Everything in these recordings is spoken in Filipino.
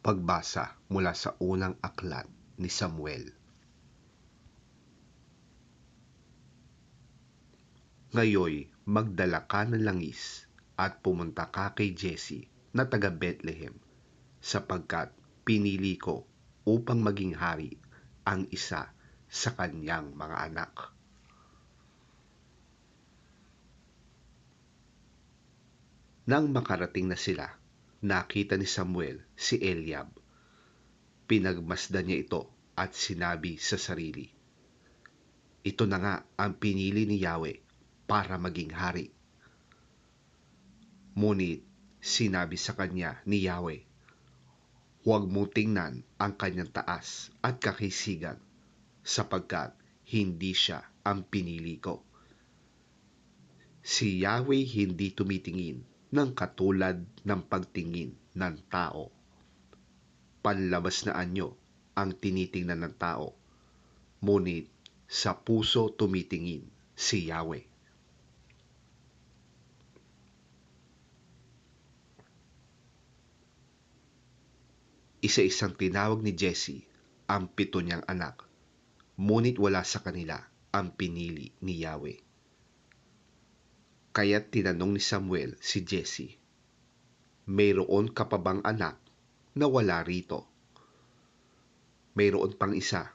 Pagbasa mula sa unang aklat ni Samuel. Ngayoy, magdala ka ng langis at pumunta ka kay Jesse na taga Bethlehem, sapagkat pinili ko upang maging hari ang isa sa kanyang mga anak. Nang makarating na sila, nakita ni Samuel si Eliab. Pinagmasdan niya ito at sinabi sa sarili, "Ito na nga ang pinili ni Yahweh para maging hari." Ngunit sinabi sa kanya ni Yahweh, "Huwag mong tingnan ang kanyang taas at kakisigan, sapagkat hindi siya ang pinili ko." Si Yahweh hindi tumitingin ng katulad ng pagtingin ng tao. Panlabas na anyo ang tinitingnan ng tao, ngunit sa puso tumitingin si Yahweh. Isa-isang tinawag ni Jesse ang 7 niyang anak, ngunit wala sa kanila ang pinili ni Yahweh. Kaya't tinanong ni Samuel si Jesse, "Mayroon ka pa bang anak na wala rito?" "Mayroon pang isa,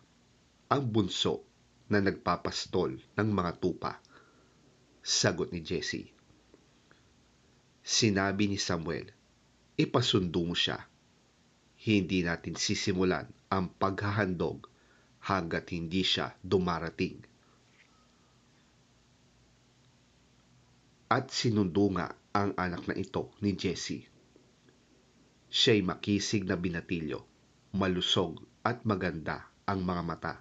ang bunso na nagpapastol ng mga tupa," sagot ni Jesse. Sinabi ni Samuel, "Ipasundo mo siya. Hindi natin sisimulan ang paghahandog hanggat hindi siya dumarating." At sinundo nga ang anak na ito ni Jesse. Siya'y makisig na binatilyo, malusog at maganda ang mga mata.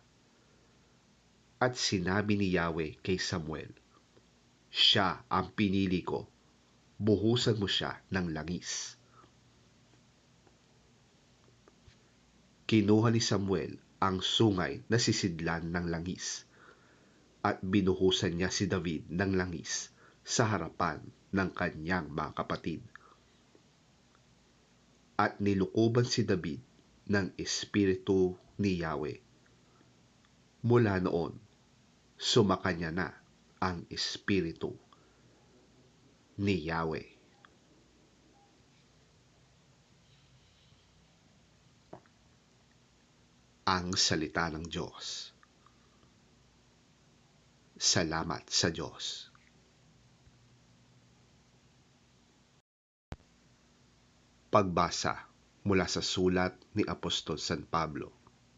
At sinabi ni Yahweh kay Samuel, "Siya ang pinili ko, buhusan mo siya ng langis." Kinuha ni Samuel ang sungay na sisidlan ng langis, at binuhusan niya si David ng langis sa harapan ng kanyang mga kapatid. At nilukuban si David ng Espiritu ni Yahweh. Mula noon, sumakanya na ang Espiritu ni Yahweh. Ang salita ng Diyos. Salamat sa Diyos. Pagbasa mula sa sulat ni Apostol San Pablo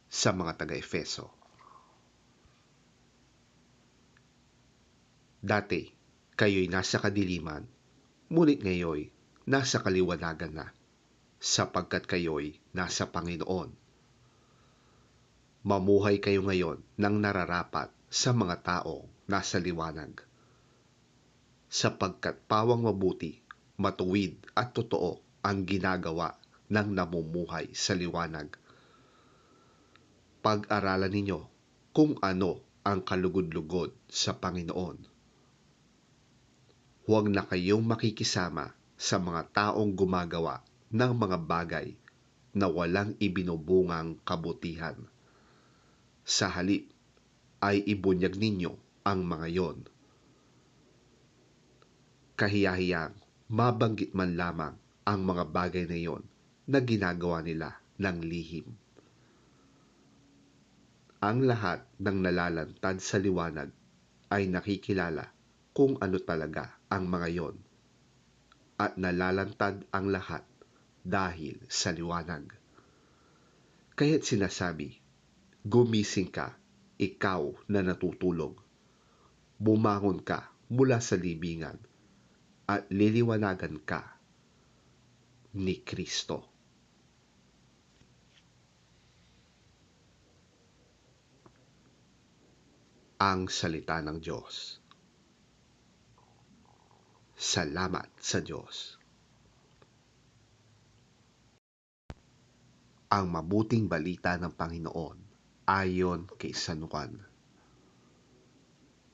sa mga taga-Efeso. Dati, kayo'y nasa kadiliman, ngunit ngayoy nasa kaliwanagan na, sapagkat kayo'y nasa Panginoon. Mamuhay kayo ngayon ng nararapat sa mga taong nasa liwanag, sapagkat pawang mabuti, matuwid at totoo ang ginagawa ng namumuhay sa liwanag. Pag-aralan ninyo kung ano ang kalugod-lugod sa Panginoon. Huwag na kayong makikisama sa mga taong gumagawa ng mga bagay na walang ibinubungang kabutihan. Sa halip ay ibunyag ninyo ang mga yon. Kahiya-hiyang mabanggit man lamang ang mga bagay na yon na ginagawa nila ng lihim. Ang lahat ng nalalantad sa liwanag ay nakikilala kung ano talaga ang mga yon, at nalalantad ang lahat dahil sa liwanag. Kaya't sinasabi, "Gumising ka, ikaw na natutulog. Bumangon ka mula sa libingan at liliwanagan ka ni Kristo." Ang salita ng Diyos. Salamat sa Diyos. Ang mabuting balita ng Panginoon ayon kay San Juan.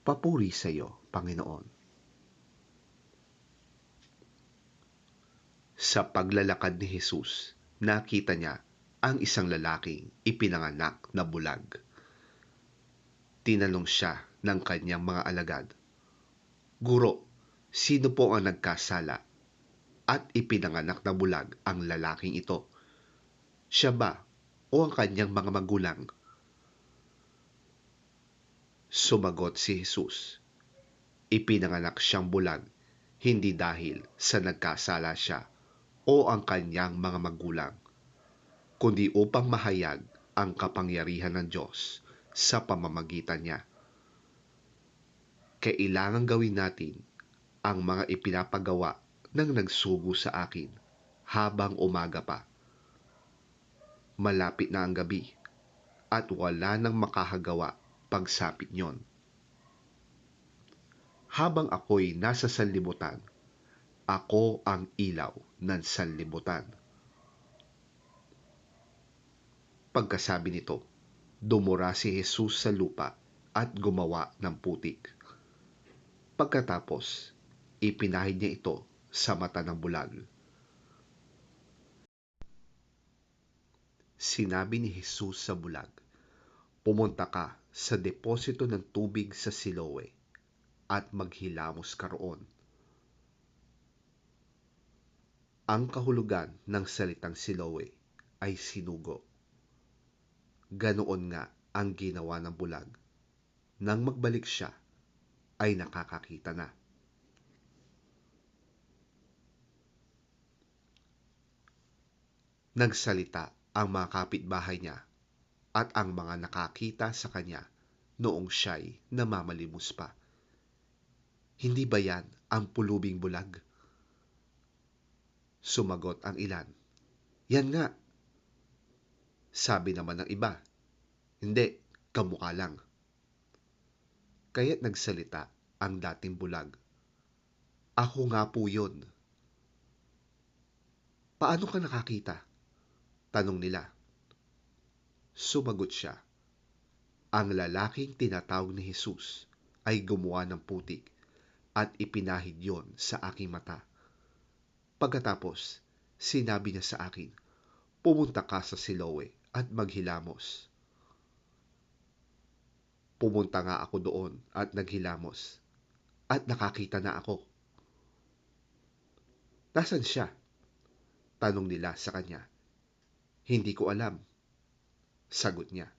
Papuri sa iyo, Panginoon. Sa paglalakad ni Jesus, nakita niya ang isang lalaking ipinanganak na bulag. Tinanong siya ng kanyang mga alagad, "Guro, sino po ang nagkasala at ipinanganak na bulag ang lalaking ito? Siya ba o ang kanyang mga magulang?" Sumagot si Jesus, "Ipinanganak siyang bulag hindi dahil sa nagkasala siya o ang kanyang mga magulang, kundi upang mahayag ang kapangyarihan ng Diyos sa pamamagitan niya. Kailangang gawin natin ang mga ipinapagawa ng nagsugo sa akin habang umaga pa. Malapit na ang gabi at wala nang makahagawa pagsapit niyon. Habang ako'y nasa sanlibutan, ako ang ilaw ng sanlibutan." Pagkasabi nito, dumura si Jesus sa lupa at gumawa ng putik. Pagkatapos, ipinahid niya ito sa mata ng bulag. Sinabi ni Jesus sa bulag, "Pumunta ka sa deposito ng tubig sa Siloe at maghilamos ka roon." Ang kahulugan ng salitang Siloe ay sinugo. Ganoon nga ang ginawa ng bulag. Nang magbalik siya, ay nakakakita na. Nagsalita ang mga kapitbahay niya at ang mga nakakita sa kanya noong siya'y namamalimos pa. "Hindi ba yan ang pulubing bulag?" Sumagot ang ilan, "Yan nga." Sabi naman ng iba, "Hindi, kamukha lang." Kaya't nagsalita ang dating bulag, "Ako nga po yun." "Paano ka nakakita?" tanong nila. Sumagot siya, "Ang lalaking tinatawag ni Jesus ay gumawa ng putik at ipinahid yon sa aking mata. Pagkatapos, sinabi niya sa akin, 'Pumunta ka sa Siloe at maghilamos.' Pumunta nga ako doon at naghilamos at nakakita na ako." "Nasaan siya?" tanong nila sa kanya. "Hindi ko alam," sagot niya.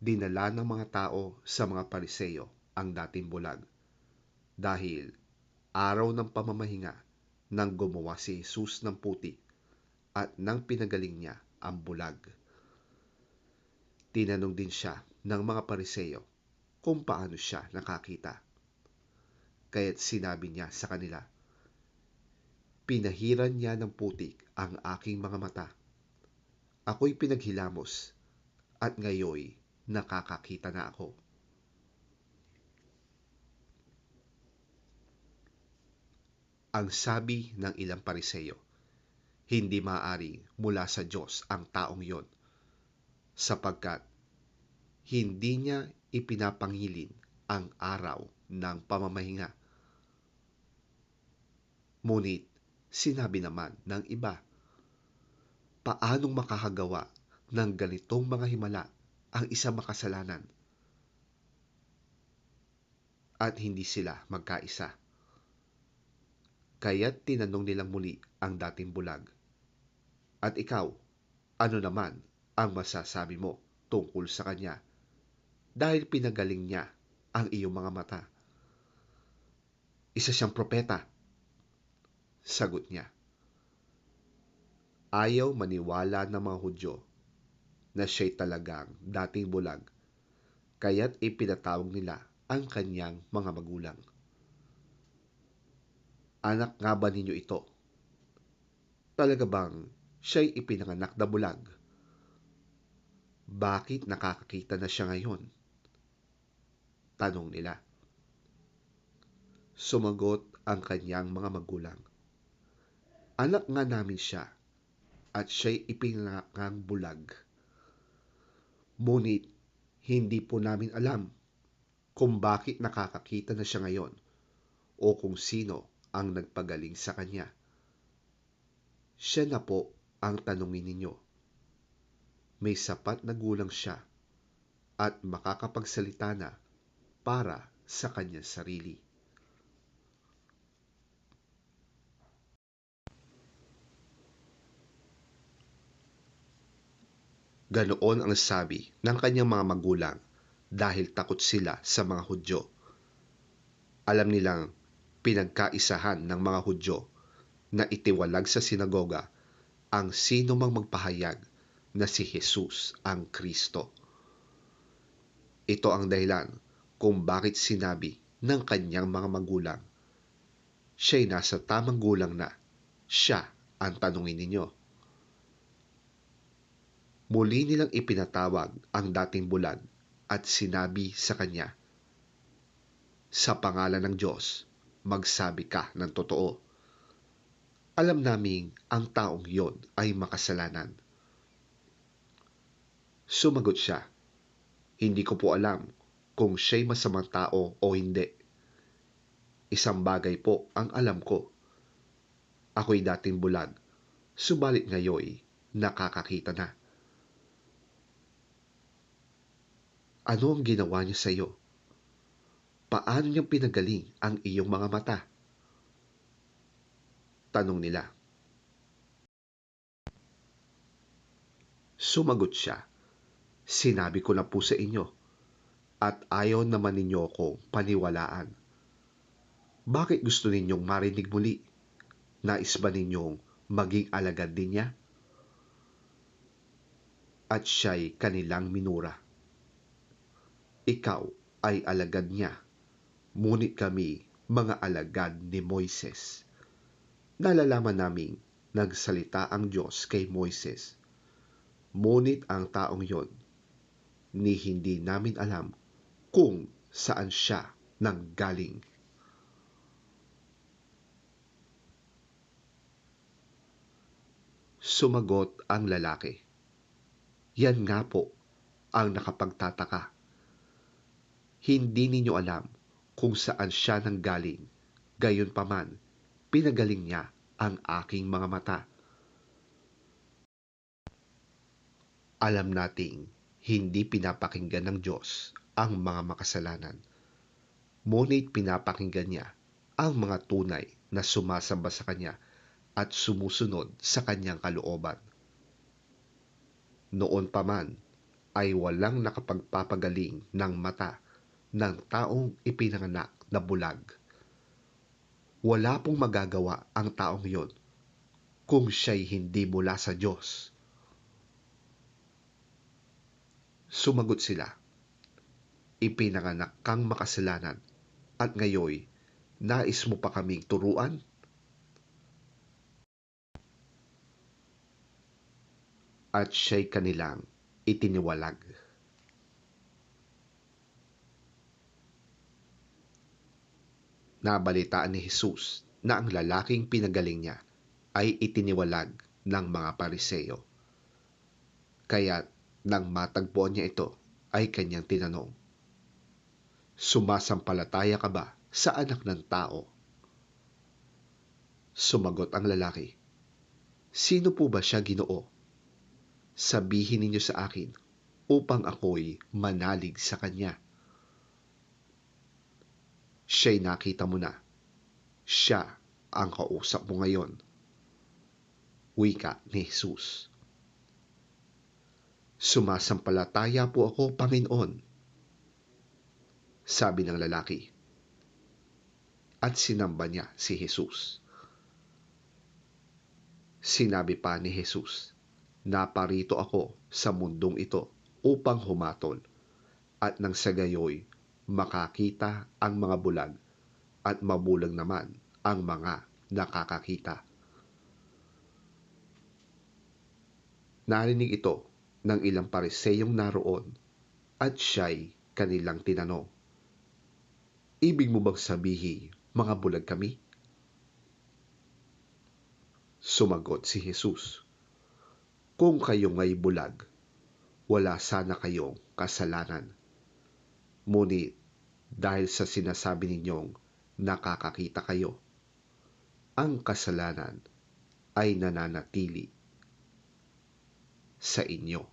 Dinala ng mga tao sa mga Pariseo ang dating bulag dahil araw ng pamamahinga nang gumawa si Jesus ng putik at nang pinagaling niya ang bulag. Tinanong din siya ng mga Pariseo kung paano siya nakakita. Kaya't sinabi niya sa kanila, "Pinahiran niya ng putik ang aking mga mata. Ako'y pinaghilamos at ngayoy nakakakita na ako." Ang sabi ng ilang Pariseo, hindi maaaring mula sa Diyos ang taong yon sapagkat hindi niya ipinapangilin ang araw ng pamamahinga. Ngunit sinabi naman ng iba, paanong makakagawa ng ganitong mga himala ang isang makasalanan? At hindi sila magkaisa. Kaya't tinanong nilang muli ang dating bulag, "At ikaw, ano naman ang masasabi mo tungkol sa kanya dahil pinagaling niya ang iyong mga mata?" "Isa siyang propeta," sagot niya. Ayaw maniwala ng mga Hudyo na siya'y talagang dating bulag, kaya't ipinatawag nila ang kanyang mga magulang. "Anak nga ba ninyo ito? Talaga bang siya'y ipinanganak na bulag? Bakit nakakakita na siya ngayon?" tanong nila. Sumagot ang kanyang mga magulang, "Anak nga namin siya at siya'y ipinanganak bulag. Ngunit hindi po namin alam kung bakit nakakakita na siya ngayon o kung sino ang nagpagaling sa kanya. Siya na po ang tanungin ninyo. May sapat na gulang siya at makakapagsalita na para sa kanyang sarili. Ganoon ang sabi ng kanyang mga magulang dahil takot sila sa mga Hudyo. Alam nilang pinagkaisahan ng mga Hudyo na itiwalag sa sinagoga ang sino mang magpahayag na si Jesus ang Kristo. Ito ang dahilan kung bakit sinabi ng kanyang mga magulang, siya'y nasa tamang gulang na, siya ang tanungin ninyo. Muli nilang ipinatawag ang dating bulag at sinabi sa kanya, sa pangalan ng Diyos, magsabi ka ng totoo. Alam naming ang taong yon ay makasalanan. Sumagot siya, hindi ko po alam kung siya'y masamang tao o hindi. Isang bagay po ang alam ko. Ako'y dating bulag, subalit ngayon nakakakita na. Ano ang ginawa niya sa iyo? Paano niyang pinagaling ang iyong mga mata? Tanong nila. Sumagot siya, sinabi ko na po sa inyo, at ayaw naman ninyo akong paniwalaan. Bakit gusto ninyong marinig muli? Nais ba ninyong maging alagad din niya? At siya'y kanilang minura. Ikaw ay alagad niya, ngunit kami mga alagad ni Moises. Nalalaman naming nagsalita ang Diyos kay Moises, ngunit ang taong yon, ni hindi namin alam kung saan siya nanggaling. Sumagot ang lalaki, yan nga po ang nakapagtataka. Hindi ninyo alam kung saan siya nanggaling, gayunpaman pinagaling niya ang aking mga mata. Alam nating hindi pinapakinggan ng Diyos ang mga makasalanan, ngunit pinapakinggan niya ang mga tunay na sumasamba sa Kanya at sumusunod sa Kanyang kalooban. Noon pa man ay walang nakapagpapagaling ng mata ng taong ipinanganak na bulag. Wala pong magagawa ang taong yon kung siya'y hindi mula sa Diyos. Sumagot sila, ipinanganak kang makasalanan at ngayon nais mo pa kaming turuan? At siya'y kanilang itiniwalag. Nabalitaan ni Jesus na ang lalaking pinagaling niya ay itiniwalag ng mga Pariseo. Kaya nang matagpuan niya ito, ay kanyang tinanong, sumasampalataya ka ba sa anak ng tao? Sumagot ang lalaki, sino po ba siya, Ginoo? Sabihin ninyo sa akin upang ako'y manalig sa kanya. Siya'y nakita mo na. Siya ang kausap mo ngayon. Wika ni Jesus. Sumasampalataya po ako, Panginoon, sabi ng lalaki. At sinamba niya si Jesus. Sinabi pa ni Jesus, naparito ako sa mundong ito upang humatol, at nang sa gayoy makakita ang mga bulag at mabulag naman ang mga nakakakita. Narinig ito ng ilang Pariseyong naroon at siya'y kanilang tinanong, ibig mo bang sabihin mga bulag kami? Sumagot si Jesus, kung kayo nga'y bulag, wala sana kayong kasalanan. Ngunit dahil sa sinasabi ninyong nakakakita kayo, ang kasalanan ay nananatili. sa inyo.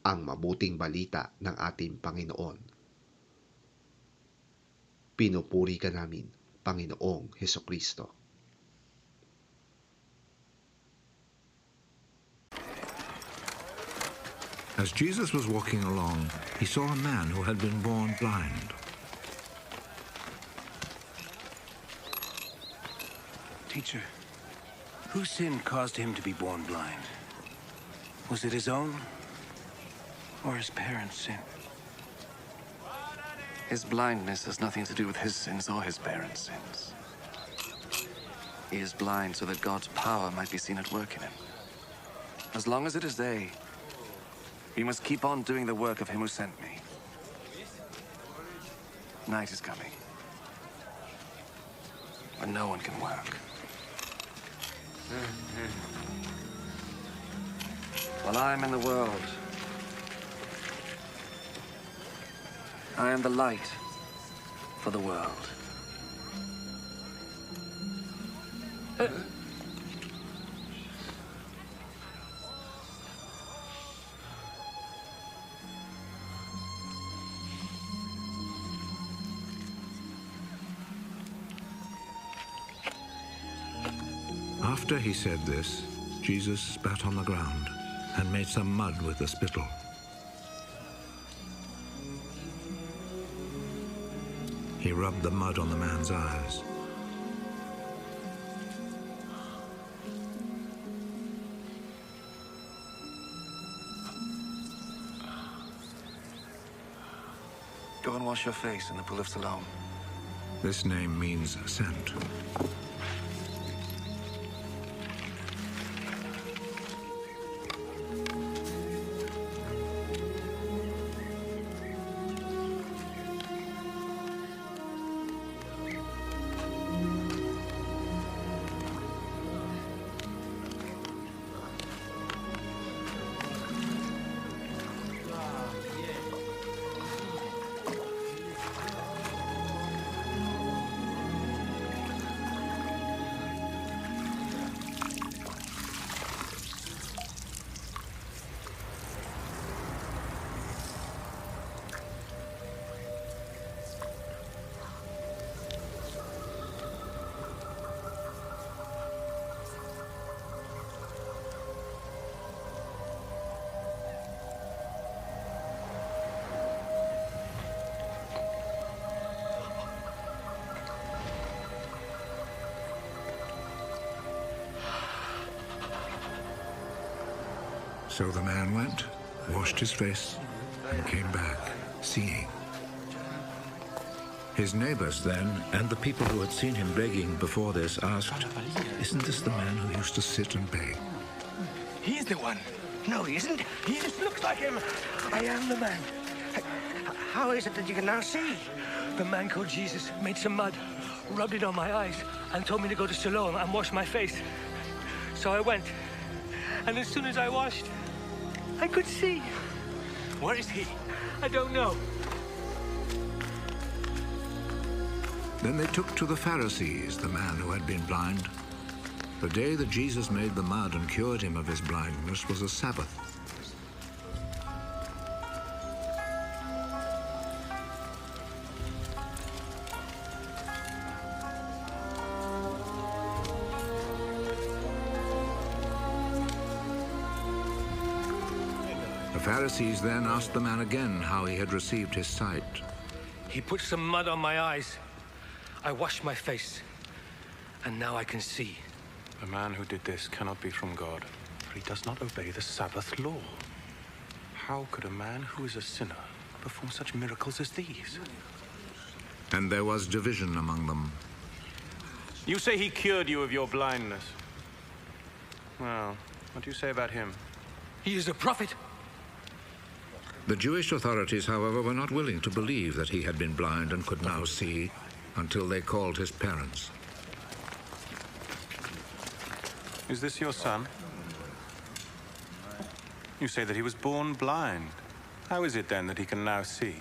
Ang mabuting balita ng ating Panginoon. Pinupuri ka namin, Panginoong Hesukristo. As Jesus was walking along, he saw a man who had been born blind. Teacher, whose sin caused him to be born blind? Was it his own or his parents' sin? His blindness has nothing to do with his sins or his parents' sins. He is blind so that God's power might be seen at work in him. As long as it is day, we must keep on doing the work of him who sent me. Night is coming, when no one can work. While I am in the world, I am the light for the world. After he said this, Jesus spat on the ground and made some mud with the spittle. He rubbed the mud on the man's eyes. Go and wash your face in the pool of Siloam. This name means sent. So the man went, washed his face, and came back, seeing. His neighbors then, and the people who had seen him begging before this, asked, "Isn't this the man who used to sit and beg?" He's the one. No, he isn't. He just looks like him. I am the man. How is it that you can now see? The man called Jesus made some mud, rubbed it on my eyes, and told me to go to Siloam and wash my face. So I went. And as soon as I washed, I could see. Where is he? I don't know. Then they took to the Pharisees the man who had been blind. The day that Jesus made the mud and cured him of his blindness was a Sabbath. The Pharisees then asked the man again how he had received his sight. He put some mud on my eyes. I washed my face, and now I can see. The man who did this cannot be from God, for he does not obey the Sabbath law. How could a man who is a sinner perform such miracles as these? And there was division among them. You say he cured you of your blindness. Well, what do you say about him? He is a prophet. The Jewish authorities, however, were not willing to believe that he had been blind and could now see until they called his parents. Is this your son? You say that he was born blind. How is it then that he can now see?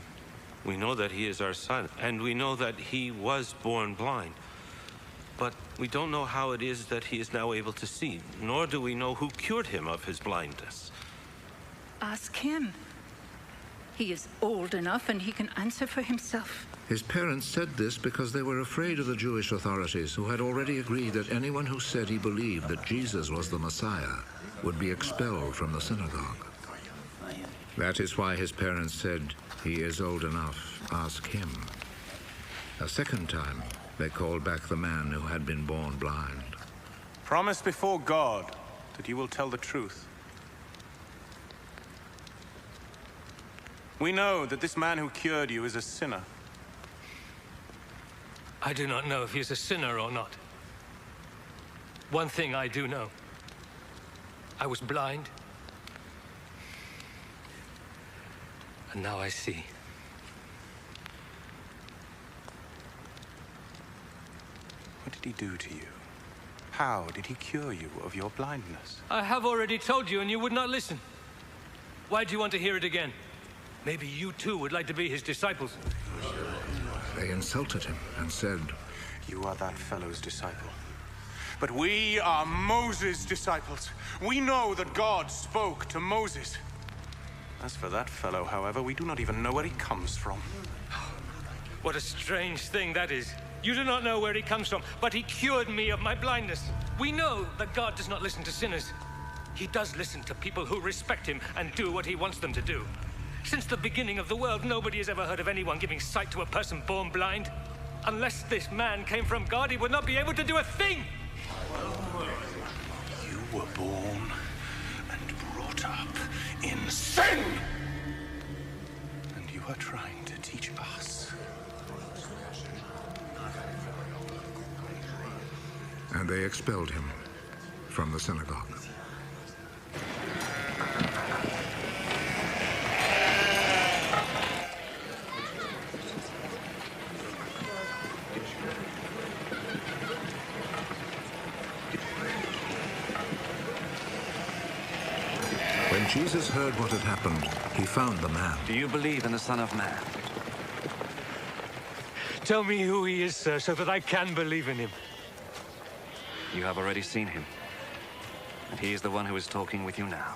We know that he is our son, and we know that he was born blind. but we don't know how it is that he is now able to see, nor do we know who cured him of his blindness. Ask him. He is old enough and he can answer for himself. His parents said this because they were afraid of the Jewish authorities, who had already agreed that anyone who said he believed that Jesus was the Messiah would be expelled from the synagogue. That is why his parents said, "He is old enough, ask him." A second time, they called back the man who had been born blind. Promise before God that you will tell the truth. We know that this man who cured you is a sinner. I do not know if he's a sinner or not. One thing I do know. I was blind. And now I see. What did he do to you? How did he cure you of your blindness? I have already told you and you would not listen. Why do you want to hear it again? Maybe you too would like to be his disciples. They insulted him and said, You are that fellow's disciple. But we are Moses' disciples. We know that God spoke to Moses. As for that fellow, however, we do not even know where he comes from. What a strange thing that is. You do not know where he comes from, but he cured me of my blindness. We know that God does not listen to sinners. He does listen to people who respect him and do what he wants them to do. Since the beginning of the world, nobody has ever heard of anyone giving sight to a person born blind. Unless this man came from God, he would not be able to do a thing! You were born and brought up in sin! And you are trying to teach us. and they expelled him from the synagogue. When Jesus heard what had happened, he found the man. Do you believe in the Son of Man? Tell me who he is, sir, so that I can believe in him. You have already seen him. And he is the one who is talking with you now.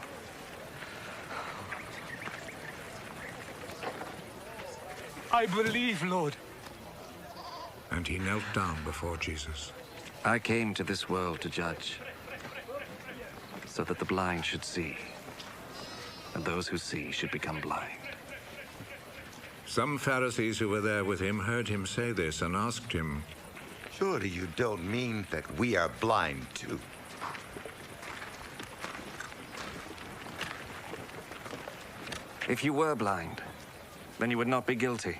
I believe, Lord. And he knelt down before Jesus. I came to this world to judge, so that the blind should see, and those who see should become blind. Some Pharisees who were there with him heard him say this and asked him, Surely you don't mean that we are blind too? If you were blind, then you would not be guilty.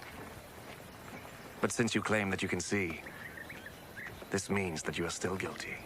But since you claim that you can see, this means that you are still guilty.